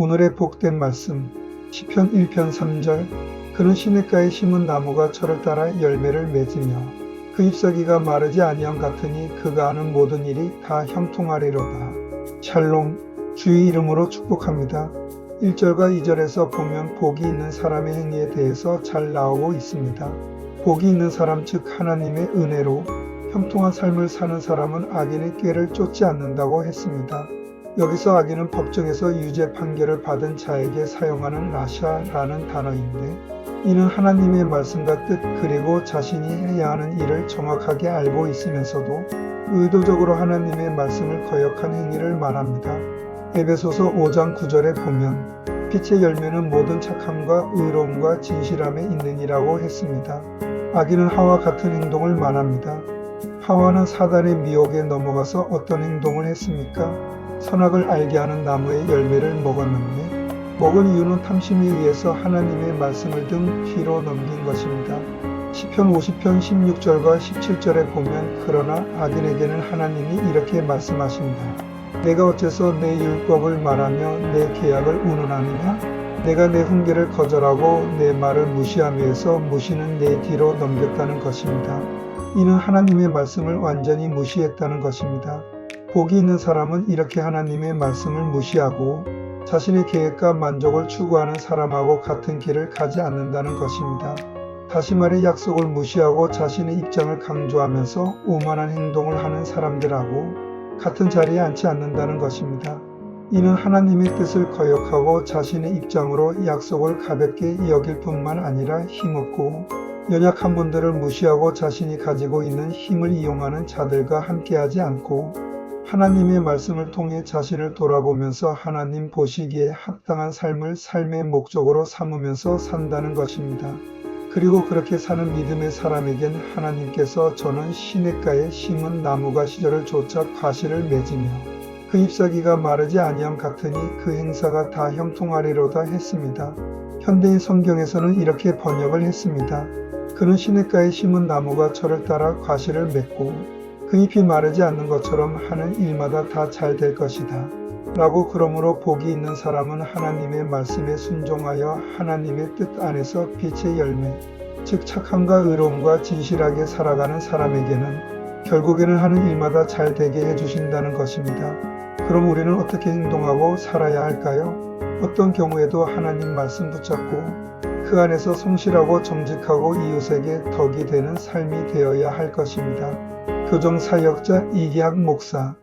오늘의 복된 말씀 시편 1편 3절. 그는 시냇가에 심은 나무가 철을 따라 열매를 맺으며 그 잎사귀가 마르지 아니함 같으니 그가 하는 모든 일이 다 형통하리로다. 샬롬. 주의 이름으로 축복합니다. 1절과 2절에서 보면 복이 있는 사람의 행위에 대해서 잘 나오고 있습니다. 복이 있는 사람 즉 하나님의 은혜로 형통한 삶을 사는 사람은 악인의 꾀를 쫓지 않는다고 했습니다. 여기서 악인은 법정에서 유죄 판결을 받은 자에게 사용하는 라샤라는 단어인데, 이는 하나님의 말씀과 뜻 그리고 자신이 해야 하는 일을 정확하게 알고 있으면서도 의도적으로 하나님의 말씀을 거역한 행위를 말합니다. 에베소서 5장 9절에 보면 빛의 열매는 모든 착함과 의로움과 진실함에 있느니라고 했습니다. 악인은 하와 같은 행동을 말합니다. 하와는 사단의 미혹에 넘어가서 어떤 행동을 했습니까? 선악을 알게 하는 나무의 열매를 먹었는데, 먹은 이유는 탐심에 의해서 하나님의 말씀을 등 뒤로 넘긴 것입니다. 시편 50편 16절과 17절에 보면 그러나 악인에게는 하나님이 이렇게 말씀하신다. 내가 어째서 내 율법을 말하며 내 계약을 운운하느냐? 내가 내 훈계를 거절하고 내 말을 무시하며 해서 무시는 내 뒤로 넘겼다는 것입니다. 이는 하나님의 말씀을 완전히 무시했다는 것입니다. 복이 있는 사람은 이렇게 하나님의 말씀을 무시하고 자신의 계획과 만족을 추구하는 사람하고 같은 길을 가지 않는다는 것입니다. 다시 말해 약속을 무시하고 자신의 입장을 강조하면서 오만한 행동을 하는 사람들하고 같은 자리에 앉지 않는다는 것입니다. 이는 하나님의 뜻을 거역하고 자신의 입장으로 약속을 가볍게 여길 뿐만 아니라 힘없고 연약한 분들을 무시하고 자신이 가지고 있는 힘을 이용하는 자들과 함께하지 않고 하나님의 말씀을 통해 자신을 돌아보면서 하나님 보시기에 합당한 삶을 삶의 목적으로 삼으면서 산다는 것입니다. 그리고 그렇게 사는 믿음의 사람에겐 하나님께서 저는 시냇가에 심은 나무가 시절을 쫓아 과실을 맺으며 그 잎사귀가 마르지 아니함 같으니 그 행사가 다 형통하리로다 했습니다. 현대인 성경에서는 이렇게 번역을 했습니다. 그는 시냇가에 심은 나무가 철을 따라 과실을 맺고 그 잎이 마르지 않는 것처럼 하는 일마다 다 잘 될 것이다. 라고. 그러므로 복이 있는 사람은 하나님의 말씀에 순종하여 하나님의 뜻 안에서 빛의 열매, 즉 착함과 의로움과 진실하게 살아가는 사람에게는 결국에는 하는 일마다 잘 되게 해주신다는 것입니다. 그럼 우리는 어떻게 행동하고 살아야 할까요? 어떤 경우에도 하나님 말씀 붙잡고 그 안에서 성실하고 정직하고 이웃에게 덕이 되는 삶이 되어야 할 것입니다. 교정사역자 이기학 목사.